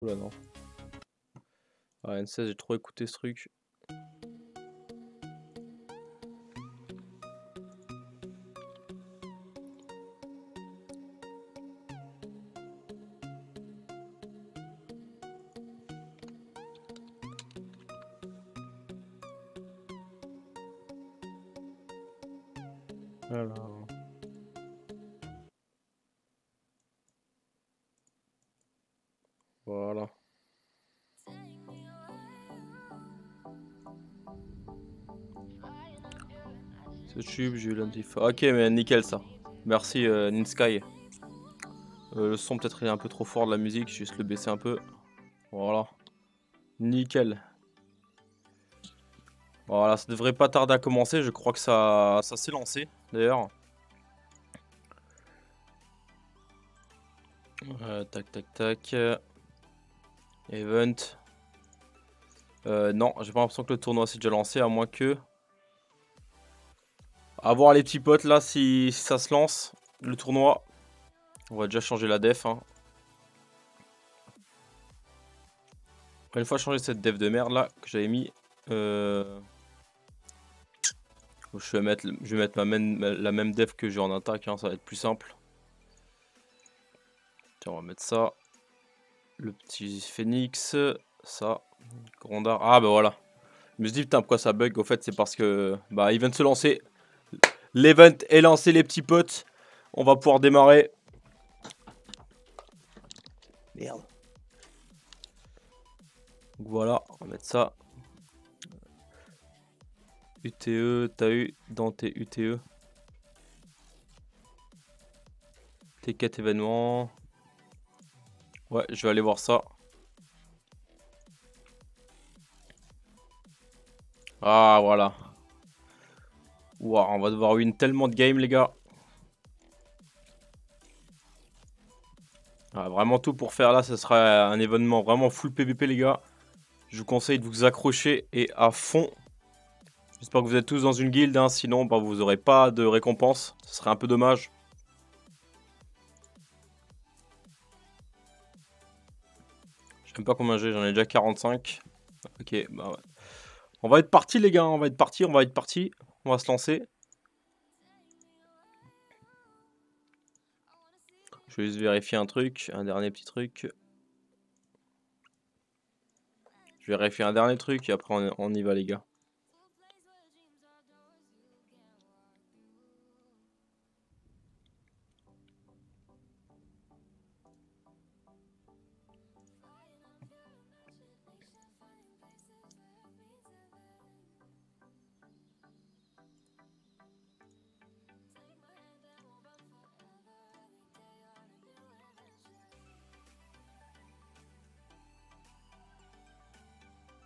Oula non. Ah, N16, j'ai trop écouté ce truc. Alors. Voilà. Ce tube, j'ai eu l'antifa. Ok, mais nickel ça. Merci Ninsky. Le son peut-être est un peu trop fort de la musique, je vais juste le baisser un peu. Voilà. Nickel. Voilà, ça devrait pas tarder à commencer, je crois que ça s'est lancé d'ailleurs. Tac tac tac. Event. Non, j'ai pas l'impression que le tournoi s'est déjà lancé, à moins que... À voir les petits potes là si ça se lance, le tournoi. On va déjà changer la def. Hein. Une fois changer cette def de merde là que j'avais mis. Je vais mettre la même def que j'ai en attaque, hein, ça va être plus simple. Tiens, on va mettre ça. Le petit phoenix, ça. Grandard. Ah bah voilà. Je me suis dit putain pourquoi ça bug, au fait c'est parce que bah il vient de se lancer. L'event est lancé les petits potes. On va pouvoir démarrer. Merde. Donc voilà, on va mettre ça. UTE, t'as eu dans tes UTE. Tes 4 événements. Ouais, je vais aller voir ça. Ah voilà. Ouah, on va devoir win tellement de games les gars. Ah, vraiment tout pour faire là, ce sera un événement vraiment full PVP les gars. Je vous conseille de vous accrocher et à fond. J'espère que vous êtes tous dans une guilde, hein, sinon bah, vous n'aurez pas de récompense. Ce serait un peu dommage. Je sais même pas combien j'ai, j'en ai déjà 45. Ok, bah ouais. On va être parti les gars, on va être parti. On va se lancer. Je vais juste vérifier un truc, un dernier petit truc. Je vais vérifier un dernier truc et après on y va les gars.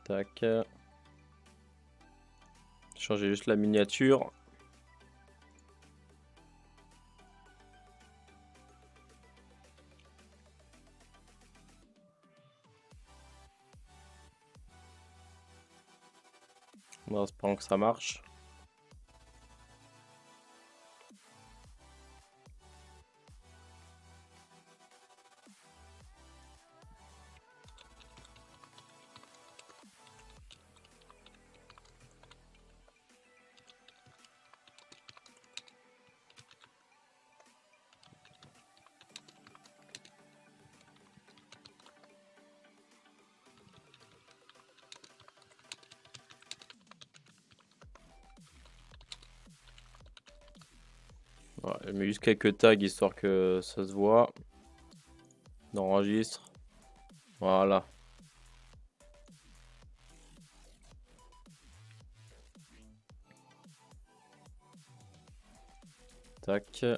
Tac. Changer juste la miniature. En espérant que ça marche. Ouais, je mets juste quelques tags histoire que ça se voit. Enregistre. Voilà. Tac. Ça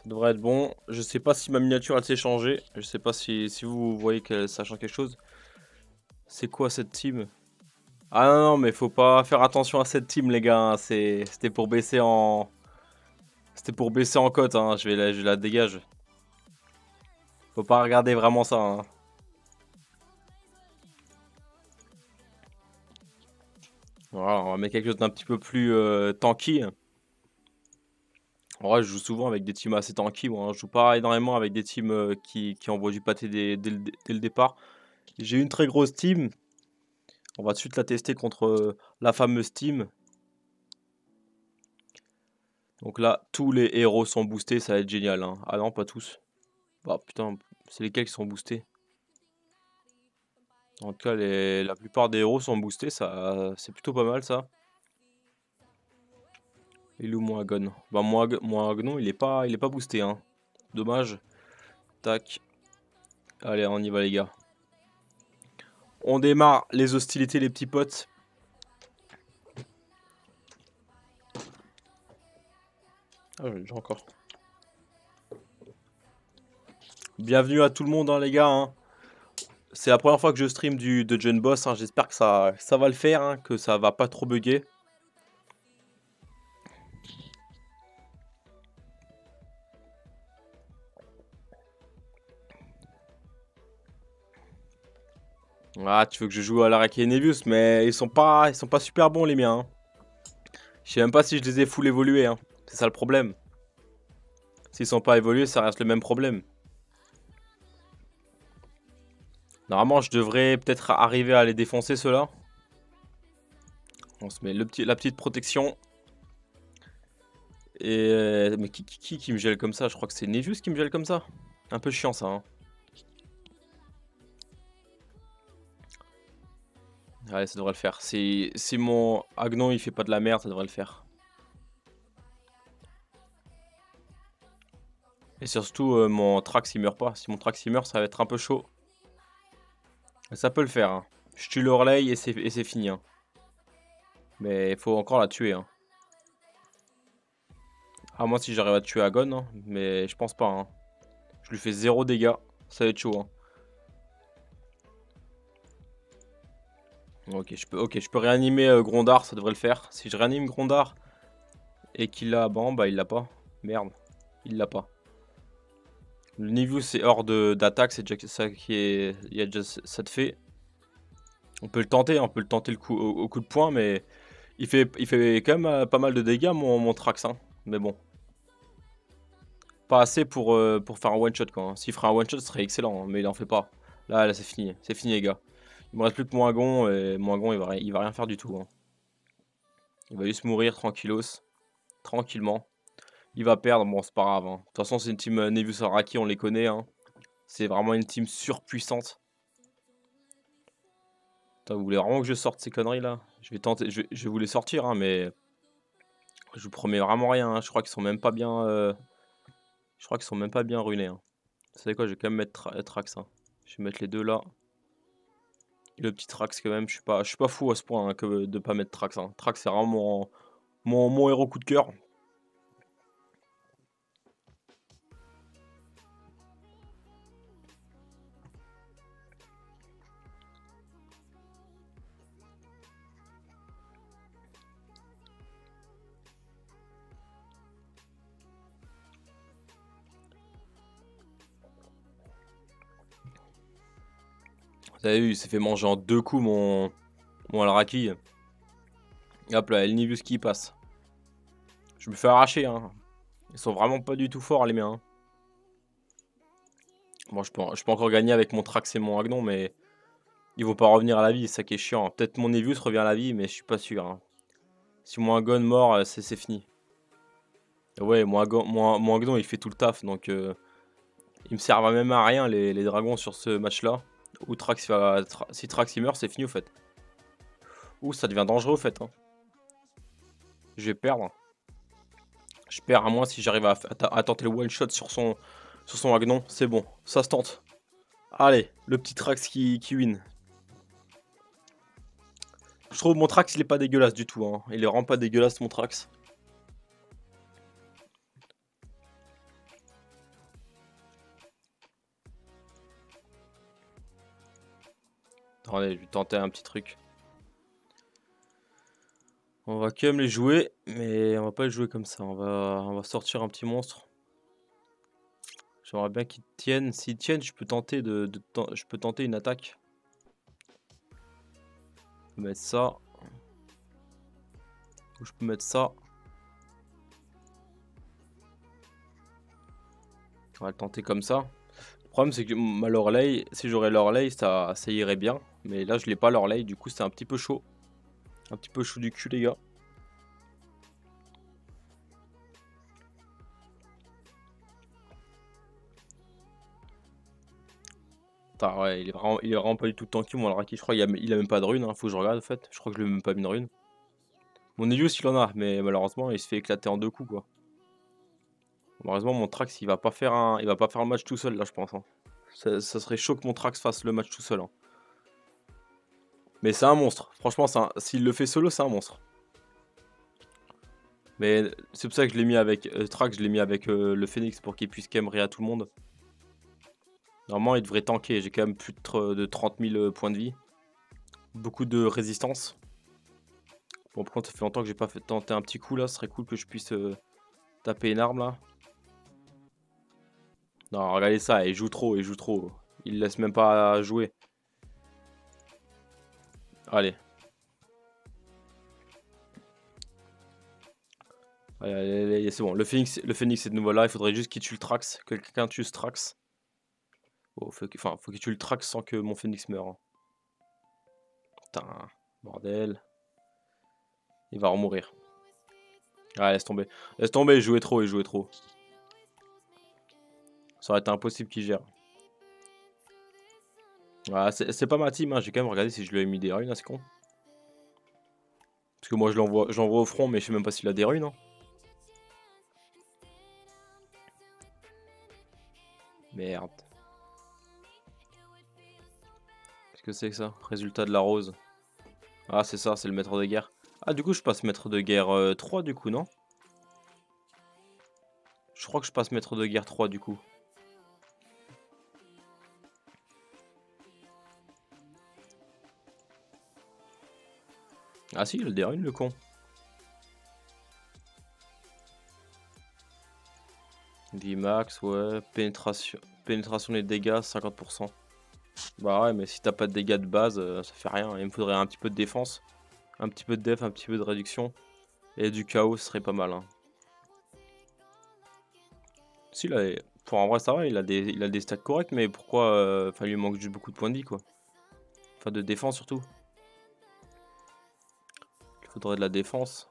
devrait être bon. Je sais pas si ma miniature elle s'est changée. Je sais pas si vous voyez que ça change quelque chose. C'est quoi cette team? Ah non, non, mais faut pas faire attention à cette team les gars. Hein. C'était pour baisser en... C'était pour baisser en cote. Hein. Je la dégage. Faut pas regarder vraiment ça. Hein. Voilà, on va mettre quelque chose d'un petit peu plus tanky. En vrai, je joue souvent avec des teams assez tanky, moi, hein. Je joue pas énormément avec des teams qui envoient du pâté dès le départ. J'ai une très grosse team. On va tout de suite la tester contre la fameuse team. Donc là, tous les héros sont boostés, ça va être génial, hein. Ah non, pas tous. Bah putain, c'est lesquels qui sont boostés? En tout cas, la plupart des héros sont boostés, ça, c'est plutôt pas mal ça. Il est où mon Agon? Bah mon Agnon, il est pas boosté, hein. Dommage. Tac. Allez, on y va les gars. On démarre les hostilités les petits potes. Ah, j'ai encore. Bienvenue à tout le monde, hein, les gars, hein. C'est la première fois que je stream de John Boss, hein. J'espère que ça va le faire, hein, que ça va pas trop bugger. Ah, tu veux que je joue à l'Araki et Nevius, mais ils sont pas super bons les miens, hein. Je sais même pas si je les ai full évolués, hein. C'est ça le problème. S'ils sont pas évolués, ça reste le même problème. Normalement, je devrais peut-être arriver à les défoncer ceux-là. On se met la petite protection. Et mais qui me gèle comme ça? Je crois que c'est Nevius qui me gèle comme ça. Un peu chiant ça, hein. Allez, ça devrait le faire. Si mon Agnon il fait pas de la merde, ça devrait le faire. Et surtout, mon Trax il meurt pas. Si mon Trax il meurt, ça va être un peu chaud. Mais ça peut le faire, hein. Je tue l'Orley et c'est fini, hein. Mais il faut encore la tuer, hein. À moins si j'arrive à tuer Agon, hein. Mais je pense pas, hein. Je lui fais 0 dégâts. Ça va être chaud, hein. Ok, je peux réanimer Grondar, ça devrait le faire. Si je réanime Grondar et qu'il l'a, bon, bah il l'a pas. Merde, il l'a pas. Le niveau c'est hors d'attaque, c'est déjà ça qui est. Il y a déjà ça de fait. On peut le tenter, hein, on peut le tenter le coup, au coup de poing, mais il fait quand même pas mal de dégâts mon Trax, hein. Mais bon. Pas assez pour faire un one shot quoi, hein. S'il ferait un one shot, ce serait excellent, hein, mais il en fait pas. Là c'est fini. C'est fini les gars. Il me reste plus que mon Agon et mon Agon il va rien faire du tout, hein. Il va juste mourir tranquillos. Tranquillement. Il va perdre, bon c'est pas grave, hein. De toute façon c'est une team Nevius Araki, on les connaît, hein. C'est vraiment une team surpuissante. Putain, vous voulez vraiment que je sorte ces conneries là? Je vais tenter, je vais vous les sortir, hein, mais je vous promets vraiment rien, hein. Je crois qu'ils sont même pas bien, je crois qu'ils sont même pas bien runés, hein. Vous savez quoi, je vais quand même mettre Trax, hein. Je vais mettre les deux là. Et le petit Trax quand même, je suis pas fou à ce point, hein, que de pas mettre Trax, hein. Trax c'est vraiment mon héros coup de cœur. Vous avez vu, il s'est fait manger en 2 coups mon Alraki. Et hop là, Elnibus qui passe. Je me fais arracher, hein. Ils sont vraiment pas du tout forts les miens, hein. Bon, je peux encore gagner avec mon Trax et mon Agnon, mais ils vont pas revenir à la vie, c'est ça qui est chiant, hein. Peut-être mon Nevius revient à la vie, mais je suis pas sûr, hein. Si mon Agon mort, c'est fini. Ouais, mon Agnon il fait tout le taf, donc il me servent même à rien les dragons sur ce match-là. Ou si Trax il meurt, c'est fini au fait. Ouh, ça devient dangereux au fait, hein. Je vais perdre. Je perds à moins si j'arrive à tenter le one shot sur son Agnon. C'est bon, ça se tente. Allez, le petit Trax qui win. Je trouve mon Trax il est pas dégueulasse du tout, hein. Il est vraiment pas dégueulasse mon Trax. Attendez, je vais tenter un petit truc. On va quand même les jouer, mais on va pas les jouer comme ça. On va sortir un petit monstre. J'aimerais bien qu'ils tiennent. S'ils tiennent, je peux tenter je peux tenter une attaque. Je peux mettre ça. Ou je peux mettre ça. On va le tenter comme ça. Le problème, c'est que ma Loreley, si j'aurais Loreley, ça irait bien. Mais là, je l'ai pas Loreley, du coup, c'est un petit peu chaud. Un petit peu chaud du cul, les gars. Putain, ouais, il est vraiment pas du tout tanky, mon Araki. Je crois qu'il a même pas de rune, hein. Faut que je regarde, en fait. Je crois que je lui ai même pas mis de rune. Mon Elios, il en a, mais malheureusement, il se fait éclater en 2 coups, quoi. Malheureusement, mon Trax, il va pas faire le match tout seul, là, je pense, hein. Ça serait chaud que mon Trax fasse le match tout seul, hein. Mais c'est un monstre. Franchement, s'il le fait solo, c'est un monstre. Mais c'est pour ça que je l'ai mis avec Trax, je l'ai mis avec le Phoenix pour qu'il puisse quand même à tout le monde. Normalement, il devrait tanker. J'ai quand même plus de 30 000 points de vie. Beaucoup de résistance. Bon, par contre, ça fait longtemps que j'ai pas tenté un petit coup là. Ce serait cool que je puisse taper une arme là. Non, regardez ça, il joue trop, il joue trop. Il laisse même pas jouer. Allez. Allez, c'est bon. Le Phoenix est de nouveau là. Il faudrait juste qu'il tue le Trax. Que quelqu'un tue ce Trax. Oh, faut qu'il tue le Trax sans que mon Phoenix meure, hein. Putain, bordel. Il va en mourir. Ah, laisse tomber. Laisse tomber, il jouait trop, il jouait trop. Ça aurait été impossible qu'il gère. Ah, c'est pas ma team, hein. J'ai quand même regardé si je lui ai mis des runes, hein, c'est con. Parce que moi j'envoie au front, mais je sais même pas s'il a des runes, hein. Merde. Qu'est-ce que c'est que ça? Résultat de la rose. Ah, c'est ça, c'est le maître de guerre. Ah, du coup, je passe maître de guerre 3, du coup, non? Je crois que je passe maître de guerre 3, du coup. Ah si, il a des runes, le con. Vie max, ouais. Pénétration des dégâts, 50%. Bah ouais, mais si t'as pas de dégâts de base, ça fait rien. Il me faudrait un petit peu de défense. Un petit peu de def, un petit peu de réduction. Et du chaos, ce serait pas mal, hein. Si, là, pour en vrai, ça va, il a des stats corrects, mais pourquoi enfin, il lui manque juste beaucoup de points de vie, quoi. Enfin, de défense, surtout. Il faudrait de la défense.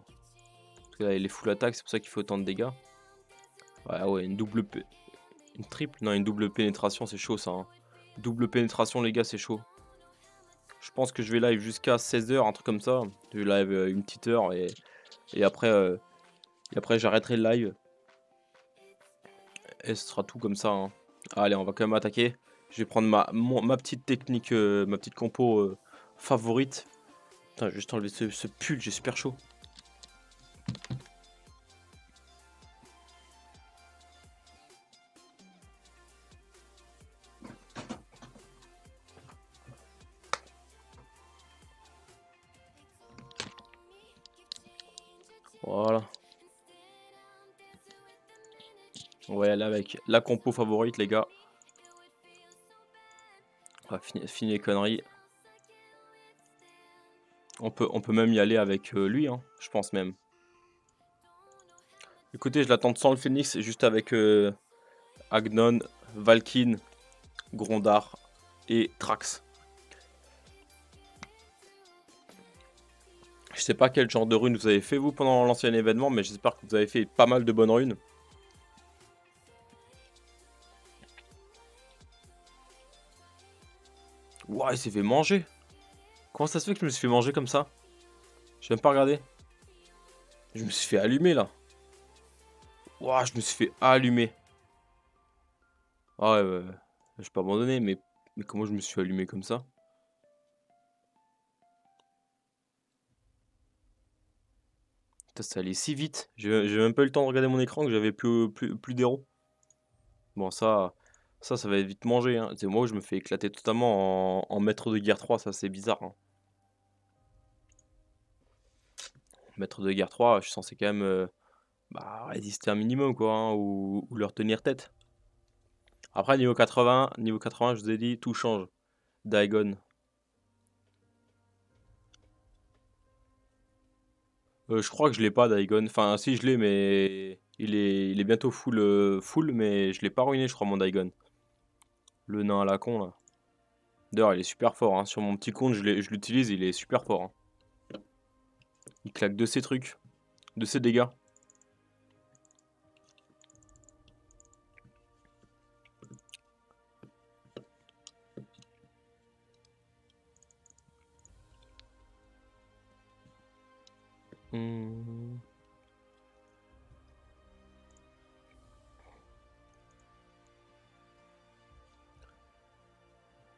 Parce que là, il est full attaque, c'est pour ça qu'il fait autant de dégâts. Ouais, ouais, une triple? Non, une double pénétration, c'est chaud, ça, hein. Double pénétration, les gars, c'est chaud. Je pense que je vais live jusqu'à 16 h, un truc comme ça. Je vais live une petite heure et après, j'arrêterai le live. Et ce sera tout comme ça, hein. Allez, on va quand même attaquer. Je vais prendre ma petite technique, ma petite compo favorite. Putain, je vais juste enlever ce pull, j'ai super chaud. Voilà. On va y aller avec la compo favorite, les gars. On va finir les conneries. On peut même y aller avec lui, hein, je pense même. Écoutez, je l'attends sans le Phoenix, juste avec Agnon, Valkyne, Grondar et Trax. Je sais pas quel genre de runes vous avez fait vous pendant l'ancien événement, mais j'espère que vous avez fait pas mal de bonnes runes. Ouah, il s'est fait manger. Comment ça se fait que je me suis fait manger comme ça? J'ai même pas regardé. Je me suis fait allumer là. Ouah, je me suis fait allumer. Ah ouais, ouais, ouais. Je vais pas abandonner, mais comment je me suis allumé comme ça? Putain, ça allait si vite. J'ai même pas eu le temps de regarder mon écran que j'avais plus d'héros. Bon, ça va être vite mangé, hein. C'est moi où je me fais éclater totalement en maître de guerre 3, ça c'est bizarre, hein. Maître de guerre 3, je suis censé quand même bah, résister un minimum, quoi, hein, ou leur tenir tête. Après, niveau 80, je vous ai dit, tout change. Dagon. Je crois que je l'ai pas, Dagon. Enfin, si, je l'ai, mais Il est bientôt full, mais je l'ai pas ruiné, je crois, mon Daigon. Le nain à la con, là. D'ailleurs, il est super fort, hein. Sur mon petit compte, je l'utilise, il est super fort, hein. Il claque de ses trucs, de ses dégâts. Hmm.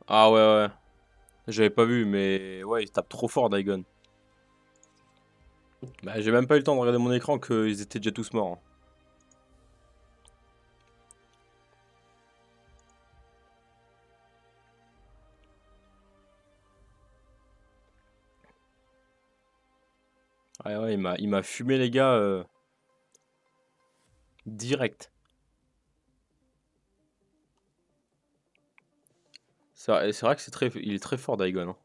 Ah ouais, ouais. J'avais pas vu, mais ouais, il tape trop fort, Daigon. Bah, j'ai même pas eu le temps de regarder mon écran qu'ils étaient déjà tous morts, hein. Ouais, ouais, il m'a fumé, les gars, direct. C'est vrai que il est très fort, Daigon, hein.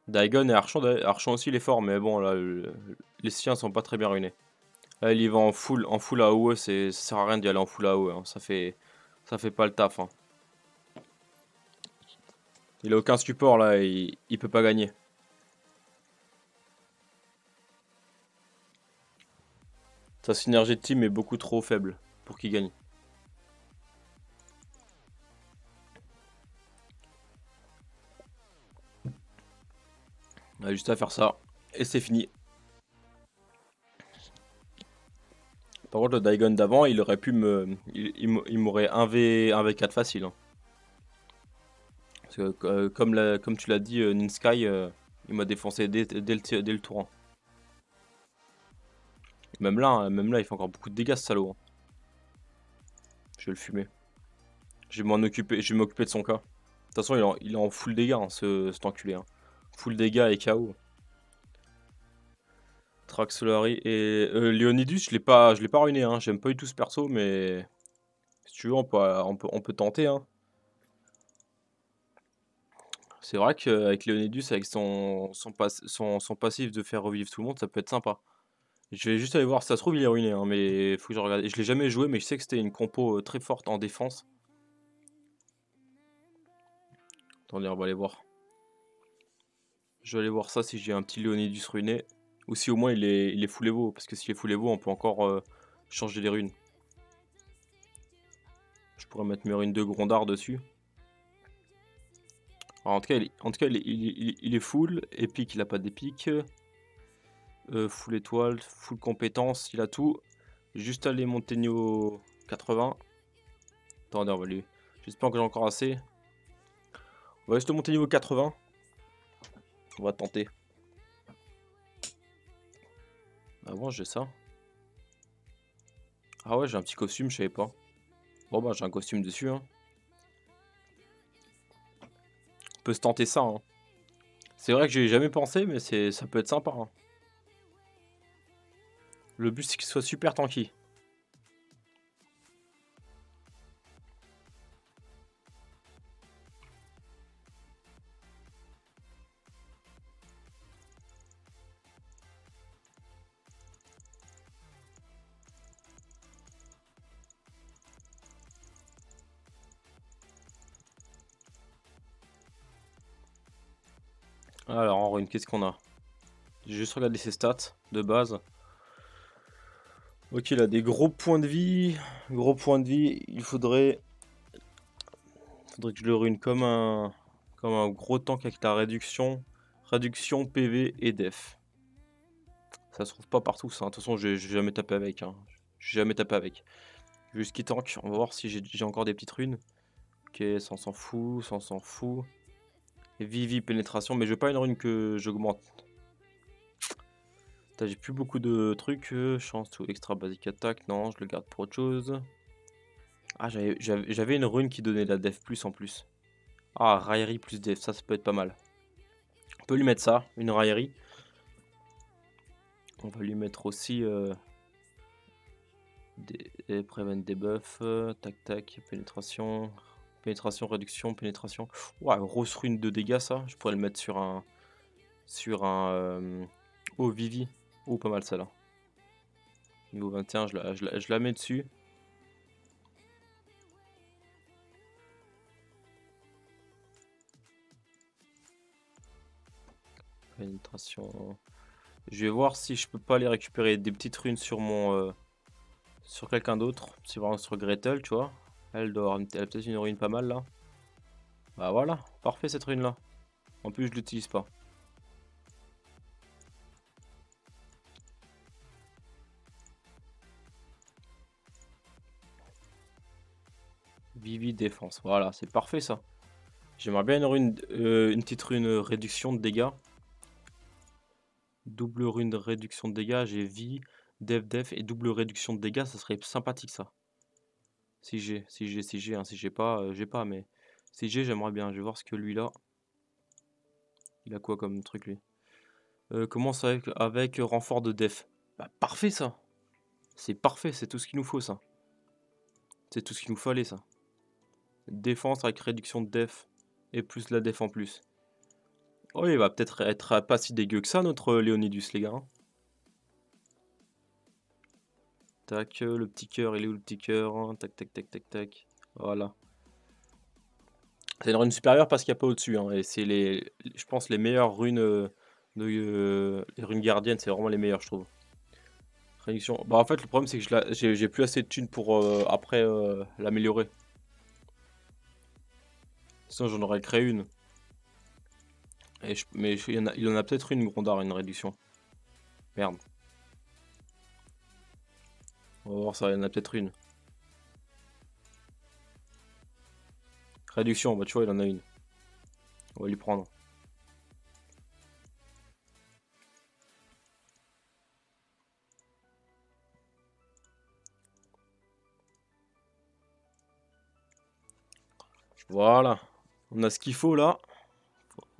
Daigon et Archon aussi, il est fort, mais bon, là, les siens sont pas très bien ruinés. Là, il y va en full AOE, ça sert à rien d'y aller en full AOE, hein. Ça fait pas le taf, hein. Il a aucun support, là, il peut pas gagner. Sa synergie de team est beaucoup trop faible pour qu'il gagne. On a juste à faire ça, et c'est fini. Par contre, le Daigon d'avant, il aurait pu il m'aurait 1v4 facile, hein. Parce que, comme tu l'as dit, Ninsky, il m'a défoncé dès le tour 1. Même là, il fait encore beaucoup de dégâts, ce salaud, hein. Je vais le fumer. Je vais m'occuper de son cas. De toute façon, il est en full dégâts, hein, cet enculé, hein. Full dégâts et KO. Trax Solari et Leonidas, je l'ai pas ruiné, hein. J'aime pas du tout ce perso, mais si tu veux, on peut tenter, hein. C'est vrai qu'avec Leonidas, avec son passif de faire revivre tout le monde, ça peut être sympa. Je vais juste aller voir si ça se trouve, il est ruiné, hein, mais faut que je regarde. Je l'ai jamais joué, mais je sais que c'était une compo très forte en défense. Attendez, on va aller voir. Je vais aller voir ça si j'ai un petit Leonidas ruiné. Ou si au moins il est full Evo. Parce que s'il est full Evo, on peut encore changer les runes. Je pourrais mettre mes runes de Grondard dessus. Alors, en tout cas, il est full. Épique, il a pas d'épique. Full étoile, full compétence, il a tout. Juste aller monter niveau 80. Attendez, on va lui. J'espère que j'ai encore assez. On va juste monter niveau 80. On va tenter. Ah bon, j'ai ça. Ah ouais, j'ai un petit costume, je savais pas. Bon bah j'ai un costume dessus, hein. On peut se tenter ça, hein. C'est vrai que j'ai jamais pensé, mais ça peut être sympa, hein. Le but c'est qu'il soit super tanky. Alors en rune, qu'est-ce qu'on a? J'ai juste regardé ses stats de base. Ok, il a des gros points de vie. Gros points de vie, faudrait que je le rune comme un gros tank avec la réduction PV et def. Ça se trouve pas partout ça, hein. De toute façon, j'ai jamais tapé avec, hein. J'ai jamais tapé avec. Juste qui tank, on va voir si j'ai encore des petites runes. Ok, ça on s'en fout, ça on s'en fout. Vivi, pénétration, mais je veux pas une rune que j'augmente. Putain, j'ai plus beaucoup de trucs. Chance ou extra basic attack, non, je le garde pour autre chose. Ah, j'avais une rune qui donnait la def plus en plus. Ah, raillerie plus def, ça peut être pas mal. On peut lui mettre ça, une raillerie. On va lui mettre aussi prevent debuff, tac tac, pénétration, réduction. Ouah, grosse rune de dégâts ça. Je pourrais le mettre sur un oh Vivi. Oh, pas mal ça là. Niveau 21, je la mets dessus. Pénétration. Je vais voir si je peux pas aller récupérer des petites runes sur mon sur quelqu'un d'autre. Si vraiment sur Gretel, tu vois. Elle a peut-être une rune pas mal là. Bah voilà, parfait cette rune là. En plus je l'utilise pas. Vivi défense, voilà, c'est parfait ça. J'aimerais bien une petite rune réduction de dégâts. Double rune de réduction de dégâts, j'ai vie, def et double réduction de dégâts, ça serait sympathique ça. Si j'ai, hein, si j'ai pas, j'ai pas, mais si j'ai, j'aimerais bien. Je vais voir ce que lui là. Il a quoi comme truc lui? Commence avec renfort de def. Bah parfait ça. C'est parfait, c'est tout ce qu'il nous faut ça. C'est tout ce qu'il nous fallait ça. Défense avec réduction de def et plus la def en plus. Oh, il va peut-être être pas si dégueu que ça notre Léonidas les gars, hein. Tac, le petit cœur, il est où le petit cœur, hein? Tac, tac, tac, tac, tac. Voilà. C'est une rune supérieure parce qu'il n'y a pas au-dessus, hein, et c'est je pense les meilleures runes les runes gardiennes, c'est vraiment les meilleures, je trouve. Réduction. Bah en fait le problème c'est que j'ai plus assez de thunes pour après l'améliorer. Sinon j'en aurais créé une. Mais il en a peut-être une Grondar, une réduction. Merde. On va voir ça, il y en a peut-être une. Réduction, bah tu vois, il en a une. On va lui prendre. Voilà. On a ce qu'il faut là.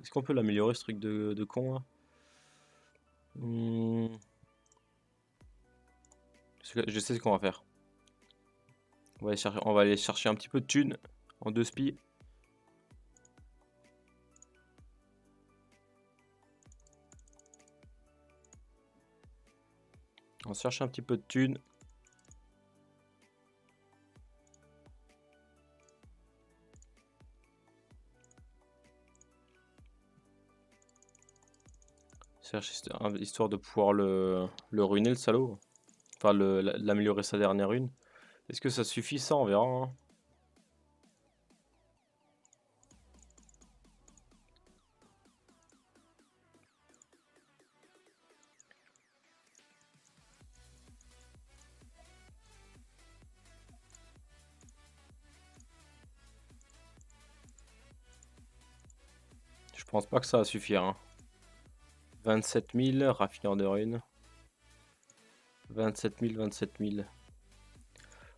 Est-ce qu'on peut l'améliorer ce truc de con là? Je sais ce qu'on va faire. On va aller chercher un petit peu de thunes en 2 spies. On cherche un petit peu de thunes. Cherche histoire de pouvoir le ruiner le salaud. Enfin l'améliorer sa dernière rune. Est-ce que ça suffit ça? On verra, hein. Je pense pas que ça va suffire, hein. 27 000, raffineur de runes. 27 000, 27 000.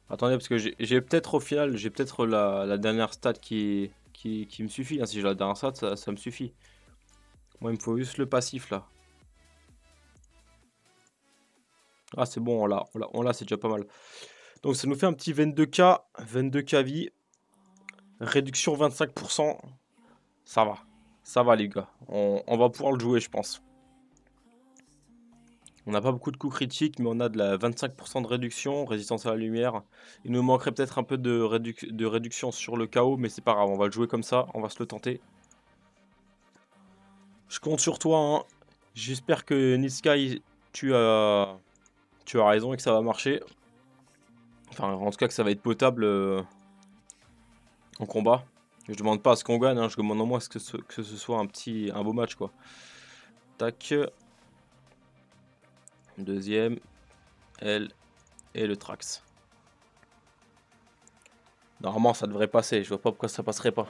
Attendez, parce que j'ai peut-être au final, j'ai peut-être la dernière stat qui me suffit, hein. Si j'ai la dernière stat, ça me suffit. Moi, il me faut juste le passif là. Ah, c'est bon, on l'a, c'est déjà pas mal. Donc, ça nous fait un petit 22K, 22K vie. Réduction 25%. Ça va. Ça va, les gars. On va pouvoir le jouer, je pense. On n'a pas beaucoup de coups critiques, mais on a de la 25% de réduction, résistance à la lumière. Il nous manquerait peut-être un peu de réduction sur le chaos, mais c'est pas grave, on va le jouer comme ça, on va se le tenter. Je compte sur toi, hein. J'espère que Nidsky, tu as raison et que ça va marcher. Enfin, en tout cas que ça va être potable en combat. Je demande pas à ce qu'on gagne, hein, je demande au moins que ce soit un beau match, quoi. Tac. Deuxième, L et le Trax. Normalement, ça devrait passer. Je vois pas pourquoi ça passerait pas.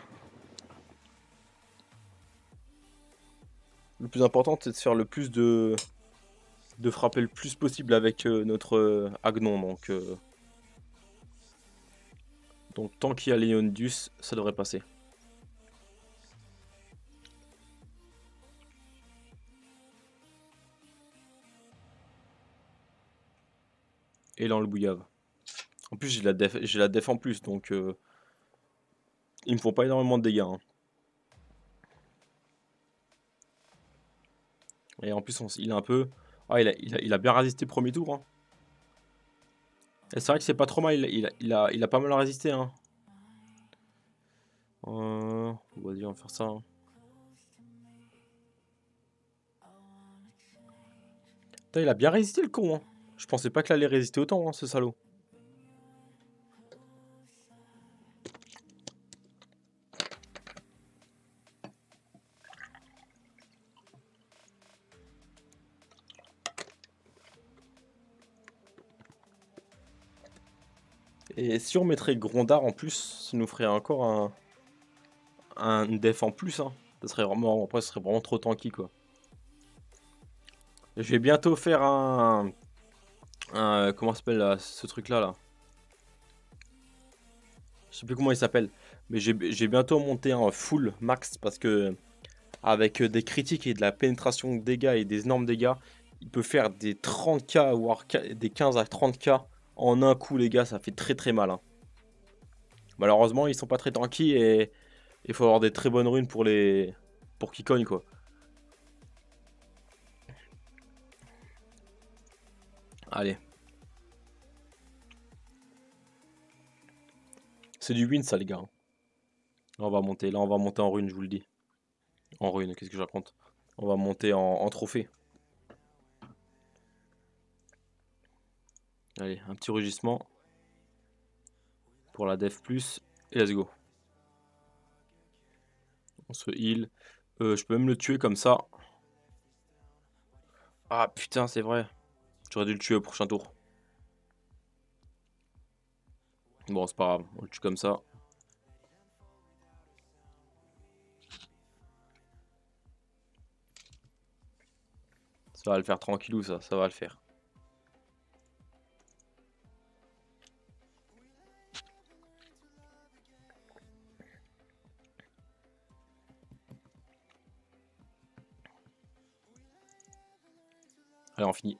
Le plus important, c'est de faire le plus de frapper le plus possible avec notre Agnon. Donc tant qu'il y a Leonidas, ça devrait passer. Et là, le bouillave. En plus, j'ai la def en plus, donc ils me font pas énormément de dégâts, hein. Et en plus, il a un peu... Ah, il a bien résisté premier tour, hein. Et c'est vrai que c'est pas trop mal, il a pas mal résisté, hein. Vas-y, on va faire ça, hein. Putain, il a bien résisté le con, hein. Je pensais pas qu'il allait résister autant, hein, ce salaud. Et si on mettrait Grondar en plus, ça nous ferait encore un def en plus, hein. Ça serait vraiment, après, ce serait vraiment trop tanky, quoi. Je vais bientôt faire comment s'appelle là, ce truc-là, là. Je sais plus comment il s'appelle. Mais j'ai bientôt monté un full max parce que avec des critiques et de la pénétration de dégâts et des énormes dégâts, il peut faire des 30k, voire des 15 à 30k en un coup, les gars. Ça fait très très mal, hein. Malheureusement, ils sont pas très tanky et il faut avoir des très bonnes runes pour qu'ils cognent, quoi. Allez. C'est du win, ça, les gars, hein. Là, on va monter en rune, je vous le dis. En rune, qu'est-ce que je raconte? On va monter en trophée. Allez, un petit rugissement pour la def plus. Et let's go. On se heal. Je peux même le tuer comme ça. Ah putain, c'est vrai. J'aurais dû le tuer au prochain tour. Bon, c'est pas grave. On le tue comme ça. Ça va le faire tranquillou, ça. Ça va le faire. Allez, on finit.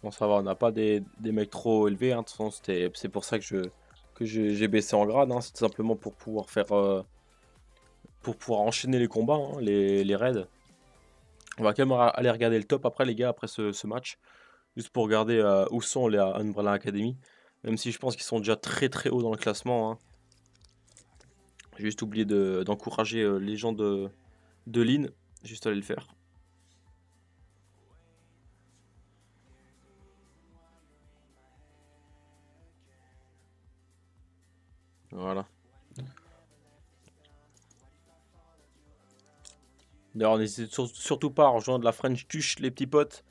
Bon, ça va, on n'a pas des mecs trop élevés, hein. De toute façon, c'est pour ça que j'ai baissé en grade, hein. C'est tout simplement pour pouvoir faire... pour pouvoir enchaîner les combats, hein, les raids. On va quand même aller regarder le top après, les gars, après ce match. Juste pour regarder où sont les Umbrella Academy. Même si je pense qu'ils sont déjà très très haut dans le classement, hein. J'ai juste oublié d'encourager les gens de Lynn. Juste aller le faire. Voilà. D'ailleurs, n'hésitez surtout pas à rejoindre la French Tuche, les petits potes.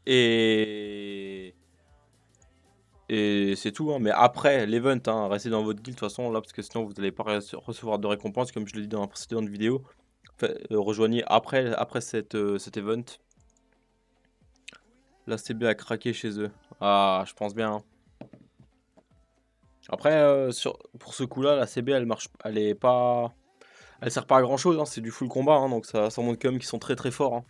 Et, et c'est tout, hein. Mais après l'event, hein, restez dans votre guild de toute façon là, parce que sinon vous n'allez pas recevoir de récompense, comme je l'ai dit dans la précédente vidéo. Rejoignez après cet event. La CB a craqué chez eux. Ah, je pense bien, hein. Après, pour ce coup-là, la CB, elle marche, elle est pas, elle sert pas à grand-chose, hein. C'est du full combat, hein, donc ça montre quand même qu'ils sont très très forts, hein.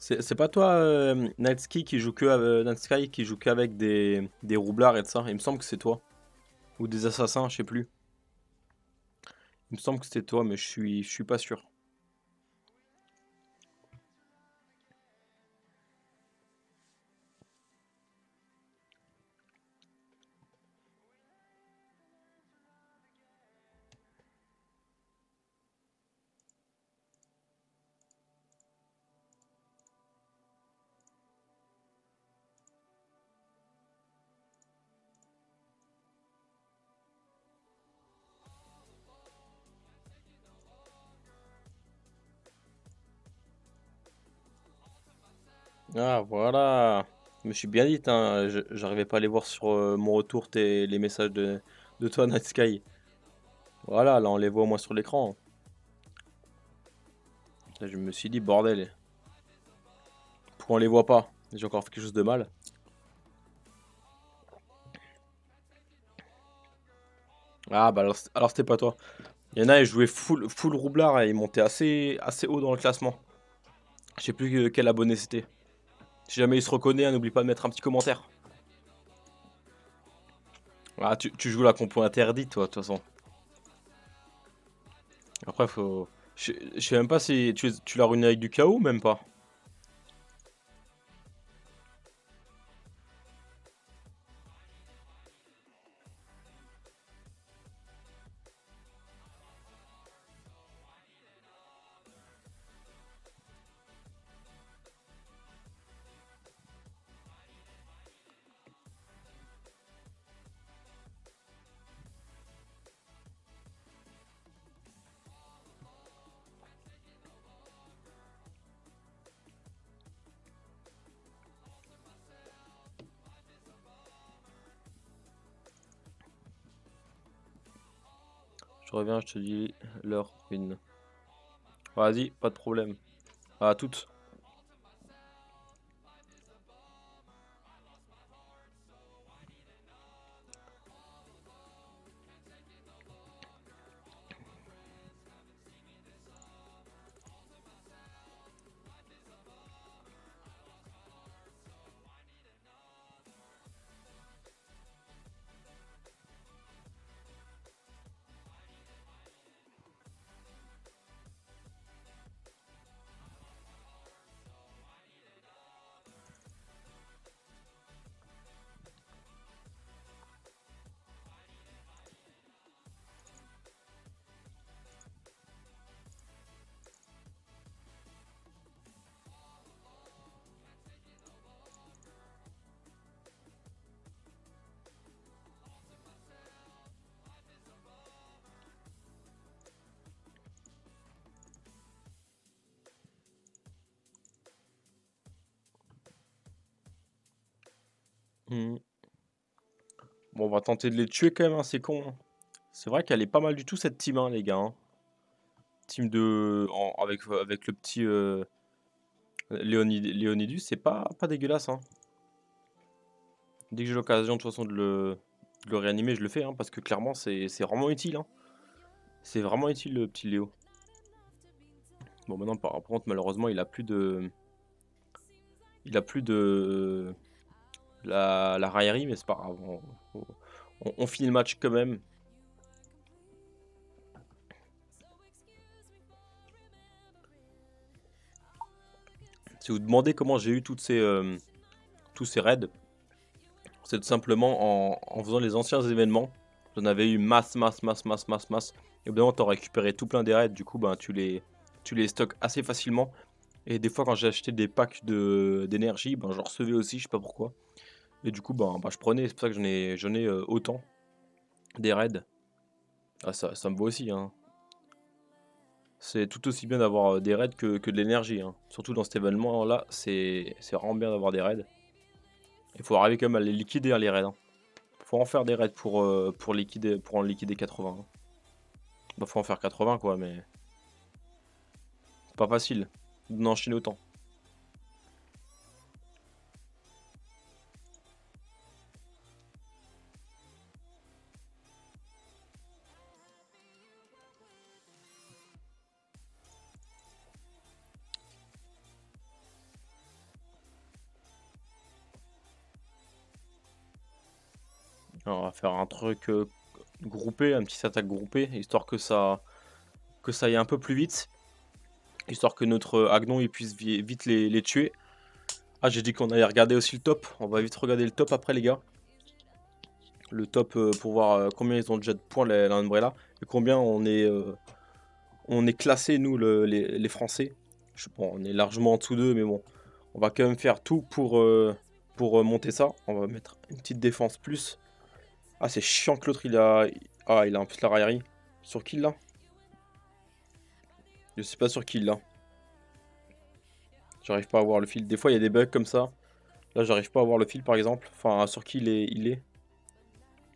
C'est pas toi, Nightsky, qui joue que Nightsky qui joue qu'avec des roublards et de ça. Il me semble que c'est toi. Ou des assassins, je sais plus. Il me semble que c'était toi, mais je suis pas sûr. Ah, voilà. Je me suis bien dit, hein, j'arrivais pas à les voir sur mon retour, les messages de toi, Night Sky. Voilà, là on les voit au moins sur l'écran. Là, je me suis dit, bordel, pourquoi on les voit pas? J'ai encore fait quelque chose de mal. Ah bah alors c'était pas toi. Il y en a, ils jouaient full roublard et ils montaient assez haut dans le classement. Je sais plus quel abonné c'était. Si jamais il se reconnaît, hein, n'oublie pas de mettre un petit commentaire. Ah, tu joues la compo interdite, toi, de toute façon. Après, faut. Je sais même pas si tu l'as ruiné avec du chaos ou même pas. Je reviens, je te dis l'heure une. Vas-y, pas de problème. À toutes. Hmm. Bon, on va tenter de les tuer quand même, hein, c'est con, hein. C'est vrai qu'elle est pas mal du tout cette team, hein, les gars, hein. Team avec le petit Léonidus, c'est pas dégueulasse, hein. Dès que j'ai l'occasion de toute façon de le réanimer, je le fais, hein, parce que clairement c'est vraiment utile, hein. C'est vraiment utile le petit Léo. Bon maintenant par contre malheureusement il a plus de la raillerie, mais c'est pas grave. On finit le match quand même. Si vous demandez comment j'ai eu tous ces raids, c'est tout simplement en faisant les anciens événements. J'en avais eu masse. Et au bout d'un moment, t'en récupéré tout plein des raids. Du coup, ben, tu les stocks assez facilement. Et des fois, quand j'ai acheté des packs d'énergie, ben, j'en recevais aussi, je sais pas pourquoi. Et du coup, ben, je prenais. C'est pour ça que j'en ai autant des raids. Ah, ça me vaut aussi, hein. C'est tout aussi bien d'avoir des raids que de l'énergie, hein. Surtout dans cet événement-là, c'est vraiment bien d'avoir des raids. Il faut arriver quand même à les liquider, hein, les raids, hein. Faut en faire des raids pour en liquider 80, hein. Bah, faut en faire 80 quoi, mais c'est pas facile d'en enchaîner autant. Alors, on va faire un truc groupé, un petit attaque groupé, histoire que ça aille un peu plus vite, histoire que notre Agnon il puisse vite les tuer. Ah, j'ai dit qu'on allait regarder aussi le top. On va vite regarder le top après, les gars. Le top pour voir combien ils ont déjà de points, la Umbrella, et combien on est classé, nous, les Français. Bon, on est largement en dessous d'eux, mais bon, on va quand même faire tout pour monter ça. On va mettre une petite défense plus. Ah, c'est chiant que l'autre, il a un plus la raillerie. Sur qui, là? Je sais pas sur qui, là. J'arrive pas à voir le fil. Des fois, il y a des bugs comme ça. Là, j'arrive pas à voir le fil, par exemple. Enfin, sur qui il est.